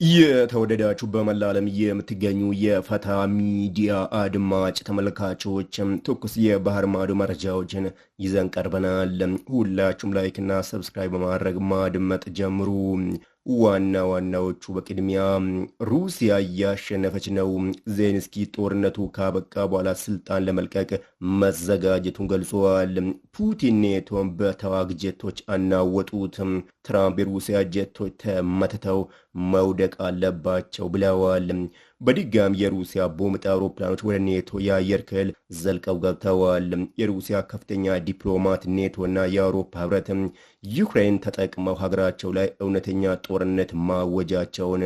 የተወደዳችሁ በመላ ዓለም የምትገኙ የፈታ ሚዲያ አድማጭ ተመልካቾች ትኩስ የባህር ማዶ መረጃዎችን ይዘን ቀርበናል። ሁላችሁም ላይክና ሰብስክራይብ በማድረግ ማድመጥ ጀምሩ። ዋና ዋናዎቹ በቅድሚያ ሩሲያ እያሸነፈች ነው። ዜሌንስኪ ጦርነቱ ካበቃ በኋላ ስልጣን ለመልቀቅ መዘጋጀቱን ገልጸዋል። ፑቲን ኔቶን በተዋጊ ጀቶች አናወጡት። ትራምፕ የሩሲያ ጀቶች ተመትተው መውደቅ አለባቸው ብለዋል። በድጋሚ የሩሲያ ቦምብ አውሮፕላኖች ወደ ኔቶ የአየር ክልል ዘልቀው ገብተዋል። የሩሲያ ከፍተኛ ዲፕሎማት ኔቶና የአውሮፓ ህብረት ዩክሬን ተጠቅመው ሀገራቸው ላይ እውነተኛ ጦርነት ማወጃቸውን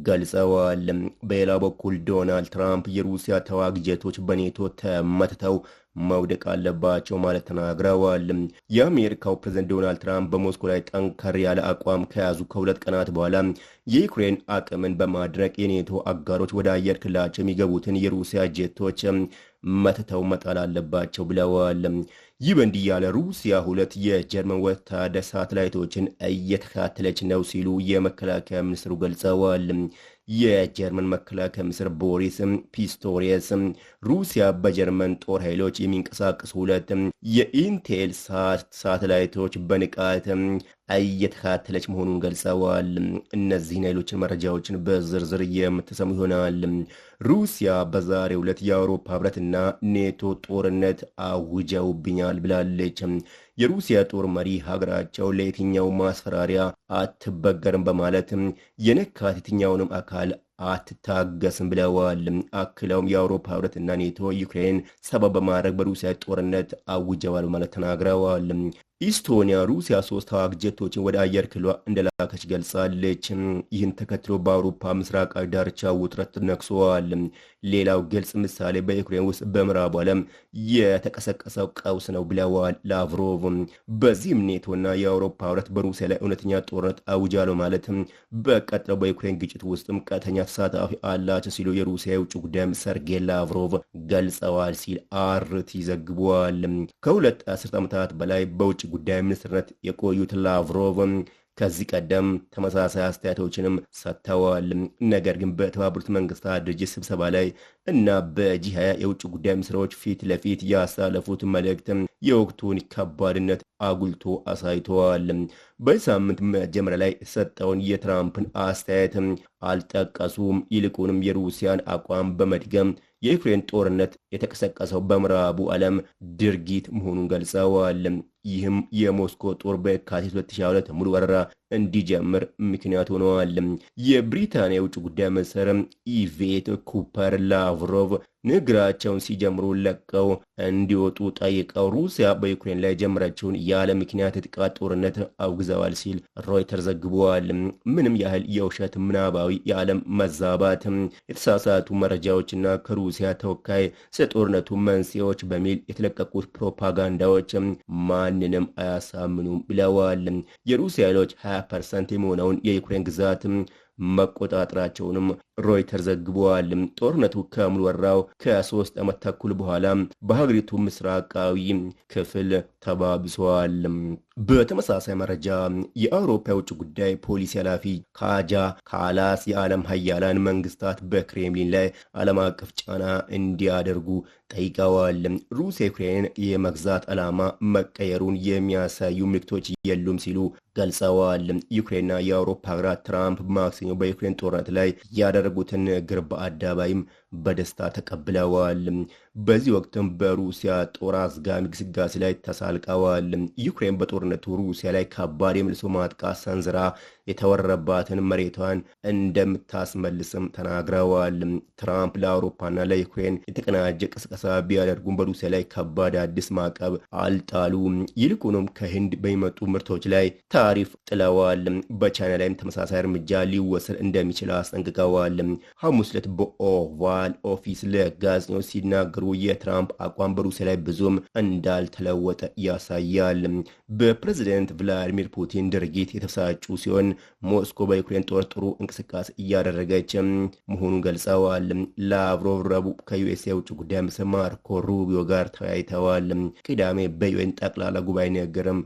ገልጸዋል። በሌላ በኩል ዶናልድ ትራምፕ የሩሲያ ተዋጊ ጀቶች በኔቶ ተመትተው መውደቅ አለባቸው ማለት ተናግረዋል። የአሜሪካው ፕሬዝዳንት ዶናልድ ትራምፕ በሞስኮ ላይ ጠንከር ያለ አቋም ከያዙ ከሁለት ቀናት በኋላ የዩክሬን አቅምን በማድረቅ የኔቶ አጋሮች ወደ አየር ክልላቸው የሚገቡትን የሩሲያ ጀቶች መትተው መጣል አለባቸው ብለዋል። ይህ በእንዲህ ያለ ሩሲያ ሁለት የጀርመን ወታደር ሳተላይቶችን እየተከታተለች ነው ሲሉ የመከላከያ ሚኒስትሩ ገልጸዋል። የጀርመን መከላከያ ሚኒስትር ቦሪስ ፒስቶሪየስ ሩሲያ በጀርመን ጦር ኃይሎች የሚንቀሳቀሱ ሁለት የኢንቴል ሳተላይቶች በንቃት እየተከታተለች መሆኑን ገልጸዋል። እነዚህን ኃይሎችን መረጃዎችን በዝርዝር የምትሰሙ ይሆናል። ሩሲያ በዛሬው ዕለት የአውሮፓ ህብረትና ኔቶ ጦርነት አውጀውብኛል ብላለች። የሩሲያ ጦር መሪ ሀገራቸው ለየትኛው ማስፈራሪያ አትበገርም በማለት የነካት የትኛውንም አካል አትታገስም ብለዋል። አክለውም የአውሮፓ ህብረትና ኔቶ ዩክሬን ሰበብ በማድረግ በሩሲያ ጦርነት አውጀዋል በማለት ተናግረዋል። ኢስቶኒያ ሩሲያ 3 ተዋጊ ጀቶችን ወደ አየር ክልሏ እንደላከች ገልጻለች። ይህን ተከትሎ በአውሮፓ ምስራቃዊ ዳርቻ ውጥረት ነግሷል። ሌላው ግልጽ ምሳሌ በዩክሬን ውስጥ በምዕራቡ ዓለም የተቀሰቀሰው ቀውስ ነው ብለዋል ላቭሮቭ። በዚህም ኔቶና የአውሮፓ ህብረት በሩሲያ ላይ እውነተኛ ጦርነት አውጃሉ ማለት በቀጥለው በዩክሬን ግጭት ውስጥም ቀጥተኛ ተሳታፊ አላቸው ሲሉ የሩሲያ የውጭ ጉዳይ ሰርጌይ ላቭሮቭ ገልጸዋል ሲል አርቲ ዘግቧል። ከሁለት አስርት ዓመታት በላይ በውጭ ጉዳይ ሚኒስትርነት የቆዩት ላቭሮቭ ከዚህ ቀደም ተመሳሳይ አስተያየቶችንም ሰጥተዋል። ነገር ግን በተባበሩት መንግስታት ድርጅት ስብሰባ ላይ እና በጂ20 የውጭ ጉዳይ ሚኒስትሮች ፊት ለፊት ያሳለፉት መልእክት የወቅቱን ከባድነት አጉልቶ አሳይተዋል። በዚህ ሳምንት መጀመሪያ ላይ የተሰጠውን የትራምፕን አስተያየት አልጠቀሱም። ይልቁንም የሩሲያን አቋም በመድገም የዩክሬን ጦርነት የተቀሰቀሰው በምዕራቡ ዓለም ድርጊት መሆኑን ገልጸዋል። ይህም የሞስኮ ጦር በየካቲት 2022 ሙሉ ወረራ እንዲጀምር ምክንያት ሆነዋል። የብሪታንያ የውጭ ጉዳይ ሚኒስትር ኢቬት ኩፐር ላቭሮቭ ንግግራቸውን ሲጀምሩ ለቀው እንዲወጡ ጠይቀው ሩሲያ በዩክሬን ላይ የጀመረችውን ያለ ምክንያት የጥቃት ጦርነት አውግዘዋል ሲል ሮይተር ዘግቧል። ምንም ያህል የውሸት ምናባዊ የዓለም መዛባት፣ የተሳሳቱ መረጃዎችና ከሩሲያ ተወካይ ስለ ጦርነቱ መንስኤዎች በሚል የተለቀቁት ፕሮፓጋንዳዎች ማንንም አያሳምኑም ብለዋል። የሩሲያ ኃይሎች 20% የሚሆነውን የዩክሬን ግዛት መቆጣጠራቸውንም ሮይተር ዘግቧል። ጦርነቱ ከሙሉ ወረራው ከ3 ዓመት ተኩል በኋላ በሀገሪቱ ምስራቃዊ ክፍል ተባብሷል። በተመሳሳይ መረጃ የአውሮፓ የውጭ ጉዳይ ፖሊሲ ኃላፊ ካጃ ካላስ የዓለም ሀያላን መንግስታት በክሬምሊን ላይ ዓለም አቀፍ ጫና እንዲያደርጉ ጠይቀዋል። ሩሲያ ዩክሬን የመግዛት ዓላማ መቀየሩን የሚያሳዩ ምልክቶች የሉም ሲሉ ገልጸዋል። ዩክሬንና የአውሮፓ ሀገራት ትራምፕ ማክሰኞ በዩክሬን ጦርነት ላይ ያደረጉትን ንግግር በአደባባይም በደስታ ተቀብለዋል። በዚህ ወቅትም በሩሲያ ጦር አዝጋሚ ግስጋሴ ላይ ተሳልቀዋል። ዩክሬን በጦርነቱ ሩሲያ ላይ ከባድ የመልሶ ማጥቃት ሰንዝራ የተወረረባትን መሬቷን እንደምታስመልስም ተናግረዋል። ትራምፕ ለአውሮፓና ለዩክሬን የተቀናጀ ቅስቀሳ ቢያደርጉም በሩሲያ ላይ ከባድ አዲስ ማዕቀብ አልጣሉም። ይልቁንም ከህንድ በሚመጡ ምርቶች ላይ ታሪፍ ጥለዋል። በቻይና ላይም ተመሳሳይ እርምጃ ሊወሰድ እንደሚችል አስጠንቅቀዋል። ሐሙስ ዕለት በኦቫል ኦፊስ ለጋዜጠኞች ሲናገሩ የትራምፕ አቋም በሩሲያ ላይ ብዙም እንዳልተለወጠ ያሳያል። በፕሬዝደንት ቭላዲሚር ፑቲን ድርጊት የተበሳጩ ሲሆን ሞስኮ በዩክሬን ጦር ጥሩ እንቅስቃሴ እያደረገች መሆኑን ገልጸዋል። ላቭሮቭ ረቡዕ ከዩኤስ የውጭ ጉዳይ ሚኒስትር ማርኮ ሩቢዮ ጋር ተወያይተዋል። ቅዳሜ በዩኤን ጠቅላላ ጉባኤ ንግግርም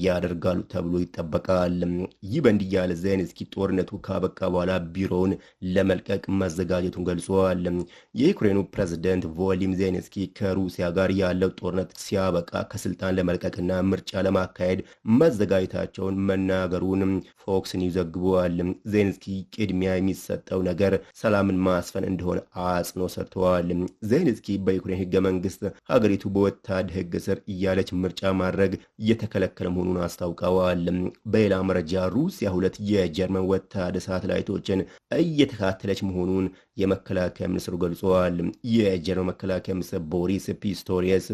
ያደርጋሉ ተብሎ ይጠበቃል። ይህ በእንዲህ ያለ ዜሌንስኪ ጦርነቱ ካበቃ በኋላ ቢሮውን ለመልቀቅ መዘጋጀቱን ገልጿል። የዩክሬኑ ፕሬዝደንት ቮሎዲሚር ዜሌንስኪ ከሩሲያ ጋር ያለው ጦርነት ሲያበቃ ከስልጣን ለመልቀቅና ምርጫ ለማካሄድ መዘጋጀታቸውን መናገሩን ፎክስ ኒውስ ዘግቧል። ዜሌንስኪ ቅድሚያ የሚሰጠው ነገር ሰላምን ማስፈን እንደሆነ አጽንኦት ሰጥተዋል። ዜሌንስኪ በዩክሬን ህገ መንግስት ሀገሪቱ በወታደር ህግ ስር እያለች ምርጫ ማድረግ እየተከለከለ መሆኑን አስታውቀዋል። በሌላ መረጃ ሩሲያ 2 የጀርመን ወታደር ሳተላይቶችን እየተካተለች መሆኑን የመከላከያ ሚኒስትሩ ገልጸዋል። የጀርመን መከላከያ ሚኒስትር ቦሪስ ፒስቶሪየስ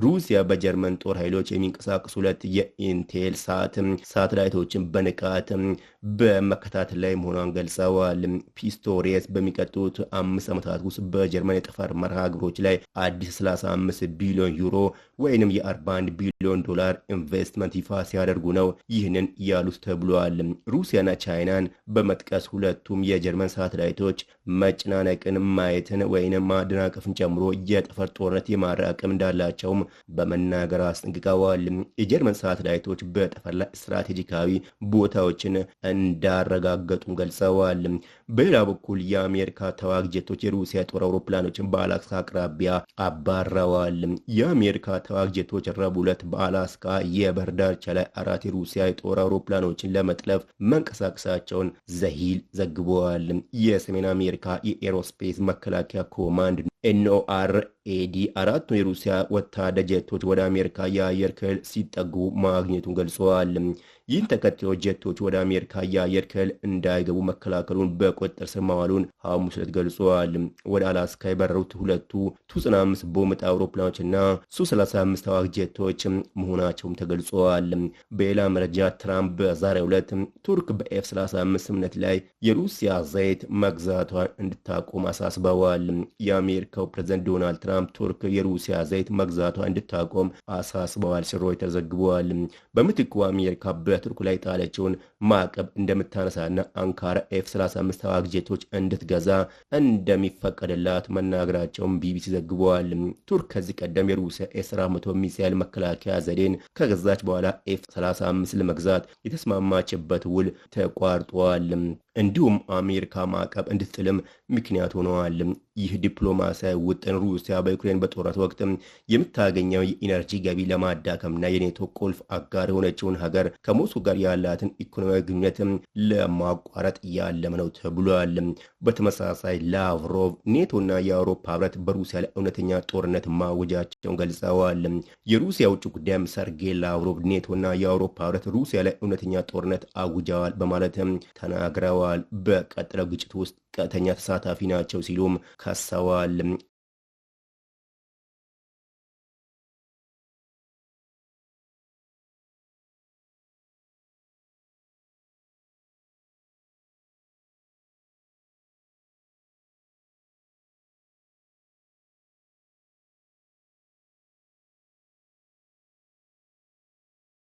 ሩሲያ በጀርመን ጦር ኃይሎች የሚንቀሳቀሱ 2 የኢንቴል ሳተላይቶችን በንቃት በመከታተል ላይ መሆኗን ገልጸዋል። ፒስቶሪየስ በሚቀጥሉት 5 ዓመታት ውስጥ በጀርመን የጠፈር መርሃ ግብሮች ላይ አዲስ 35 ቢሊዮን ዩሮ ወይንም የ41 ቢሊዮን ዶላር ኢንቨስትመንት ይፋ ሲያደርጉ ነው ይህንን ያሉት ተብሏል። ሩሲያና ቻይናን በመጥቀስ ሁለቱም የጀርመን ሳተላይቶች መጨናነቅን ማየትን ወይንም ማደናቀፍን ጨምሮ የጠፈር ጦርነት የማድረግ አቅም እንዳላቸውም በመናገር አስጠንቅቀዋል። የጀርመን ሳተላይቶች በጠፈር ላይ ስትራቴጂካዊ ቦታዎችን እንዳረጋገጡም ገልጸዋል። በሌላ በኩል የአሜሪካ ተዋጊ ጀቶች የሩሲያ ጦር አውሮፕላኖችን በአላስካ አቅራቢያ አባረዋል። የአሜሪካ ተዋጊ ጀቶች ረቡዕ ዕለት በአላስካ የባህር ዳርቻ ላይ 4 የሩሲያ የጦር አውሮፕላኖችን ለመጥለፍ መንቀሳቀሳቸውን ዘሂል ዘግበዋል። የሰሜን አሜሪካ የኤሮስፔስ መከላከያ ኮማንድ NORAD 4 የሩሲያ ወታደር ጀቶች ወደ አሜሪካ የአየር ክልል ሲጠጉ ማግኘቱን ገልጸዋል። ይህን ተከትሎ ጀቶች ወደ አሜሪካ የአየር ክልል እንዳይገቡ መከላከሉን በቁጥጥር ስር ማዋሉን ሐሙስ ዕለት ገልጸዋል። ወደ አላስካ የበረሩት 2 ቱ-95 ቦምብ አውሮፕላኖችና ሱ-35 ተዋጊ ጀቶች መሆናቸውም ተገልጸዋል። በሌላ መረጃ ትራምፕ በዛሬው ዕለት ቱርክ በኤፍ-35 ስምምነት ላይ የሩሲያ ዘይት መግዛቷን እንድታቆም አሳስበዋል። የአሜሪካው ፕሬዝዳንት ዶናልድ ትራምፕ ቱርክ የሩሲያ ዘይት መግዛቷን እንድታቆም አሳስበዋል ሲል ሮይተርስ ዘግቧል። በምትኩ አሜሪካ በቱርክ ላይ ጣለችውን ማዕቀብ እንደምታነሳና አንካራ ኤፍ-35 ተዋጊ ጀቶች እንድትገዛ እንደሚፈቀድላት መናገራቸውን ቢቢሲ ዘግቧል። ቱርክ ከዚህ ቀደም የሩሲያ ኤስ-400 ሚሳይል መከላከያ ዘዴን ከገዛች በኋላ ኤፍ-35 ለመግዛት የተስማማችበት ውል ተቋርጧል። እንዲሁም አሜሪካ ማዕቀብ እንድትጥልም ምክንያት ሆነዋል። ይህ ዲፕሎማሲያዊ ውጥን ሩሲያ በዩክሬን በጦርነት ወቅት የምታገኘው የኢነርጂ ገቢ ለማዳከምና የኔቶ ቁልፍ አጋር የሆነችውን ሀገር ከሞስኮ ጋር ያላትን ኢኮኖሚያዊ ግንኙነት ለማቋረጥ ያለመ ነው ተብሏል። በተመሳሳይ ላቭሮቭ ኔቶና የአውሮፓ ህብረት በሩሲያ ላይ እውነተኛ ጦርነት ማወጃቸውን ገልጸዋል። የሩሲያ ውጭ ጉዳይ ሰርጌይ ላቭሮቭ ኔቶና የአውሮፓ ህብረት ሩሲያ ላይ እውነተኛ ጦርነት አውጀዋል በማለት ተናግረዋል። በቀጠለው ግጭት ውስጥ ቀጥተኛ ተሳታፊ ናቸው ሲሉም ከሰዋል።